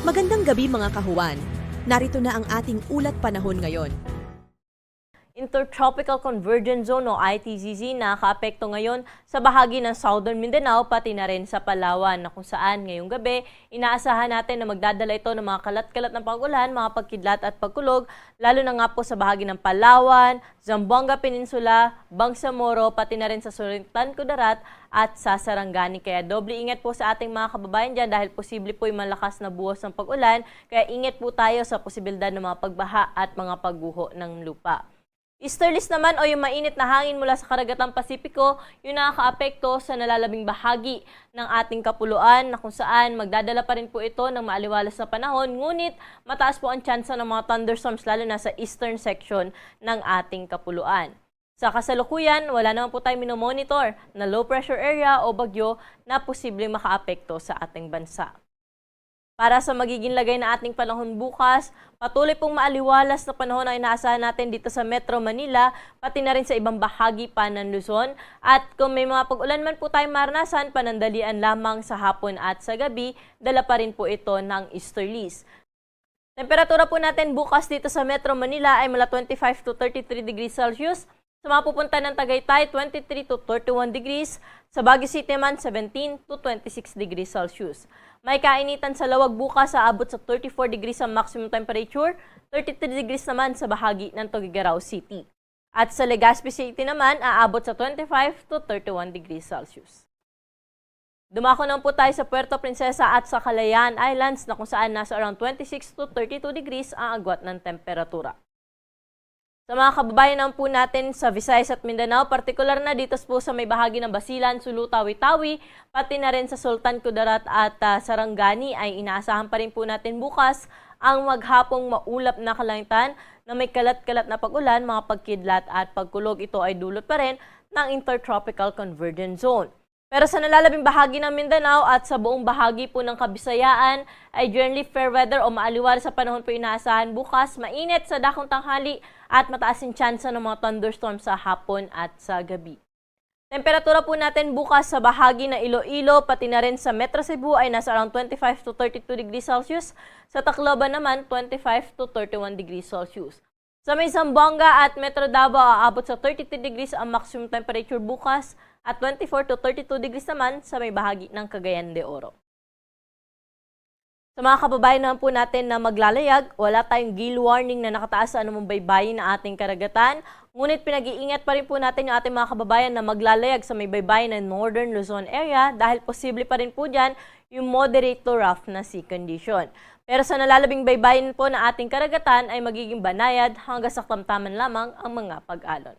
Magandang gabi mga kahuwan. Narito na ang ating ulat panahon ngayon. Intertropical Convergence Zone o ITCZ nakakaapekto ngayon sa bahagi ng Southern Mindanao pati na rin sa Palawan na kung saan ngayong gabi inaasahan natin na magdadala ito ng mga kalat-kalat na pag-ulan, mga pagkidlat at pagkulog lalo na nga po sa bahagi ng Palawan, Zamboanga Peninsula, Bangsamoro pati na rin sa Surigtan, Kudarat at sa Sarangani. Kaya doble ingat po sa ating mga kababayan dyan dahil posible po yung malakas na buhos ng pag-ulan. Kaya ingat po tayo sa posibilidad ng mga pagbaha at mga pagguho ng lupa. Easterlies naman o yung mainit na hangin mula sa karagatang Pasipiko, yung nakakaapekto sa nalalabing bahagi ng ating kapuluan na kung saan magdadala pa rin po ito ng maaliwalas na panahon. Ngunit mataas po ang tsansa ng mga thunderstorms lalo na sa eastern section ng ating kapuluan. Sa kasalukuyan, wala naman po tayo minomonitor na low pressure area o bagyo na posibleng makaapekto sa ating bansa. Para sa magiging lagay na ating panahon bukas, patuloy pong maaliwalas na panahon ang inaasahan natin dito sa Metro Manila, pati na rin sa ibang bahagi pa ng Luzon. At kung may mga pag-ulan man po tayong maranasan, panandalian lamang sa hapon at sa gabi, dala pa rin po ito ng easterlies. Temperatura po natin bukas dito sa Metro Manila ay mula 25 to 33 degrees Celsius. Sa mga pupunta ng Tagaytay, 23 to 31 degrees. Sa Baguio City man, 17 to 26 degrees Celsius. May kainitan sa Lawag bukas sa abot sa 34 degrees ang maximum temperature, 33 degrees naman sa bahagi ng Tuguegarao City. At sa Legazpi City naman, aabot sa 25 to 31 degrees Celsius. Dumako naman po tayo sa Puerto Princesa at sa Kalayaan Islands na kung saan nasa around 26 to 32 degrees ang agwat ng temperatura. Sa mga kababayan naman po natin sa Visayas at Mindanao, partikular na dito po sa may bahagi ng Basilan, Sulu, Tawi-Tawi, pati na rin sa Sultan Kudarat at Sarangani ay inaasahan pa rin po natin bukas ang maghapong maulap na kalangitan na may kalat-kalat na pag-ulan, mga pagkidlat at pagkulog. Ito ay dulot pa rin ng Intertropical Convergence Zone. Pero sa nalalabing bahagi ng Mindanao at sa buong bahagi po ng Kabisayaan ay generally fair weather o maaliwalas sa panahon po inaasahan bukas, mainit sa dakong tanghali at mataas yung tsansa ng mga thunderstorms sa hapon at sa gabi. Temperatura po natin bukas sa bahagi ng Iloilo pati na rin sa Metro Cebu ay nasa around 25 to 32 degrees Celsius. Sa Tacloban naman 25 to 31 degrees Celsius. Sa may Zamboanga at Metro Davao aabot sa 33 degrees ang maximum temperature bukas at 24 to 32 degrees naman sa may bahagi ng Cagayan de Oro. Sa mga kababayan naman po natin na maglalayag, wala tayong gale warning na nakataas sa anumang baybayin na ating karagatan. Ngunit pinag-iingat pa rin po natin yung ating mga kababayan na maglalayag sa may baybayin ng Northern Luzon area dahil posible pa rin po dyan yung moderate to rough na sea condition. Pero sa nalalabing baybayin po na ating karagatan ay magiging banayad hanggang sa katamtaman lamang ang mga pag-alon.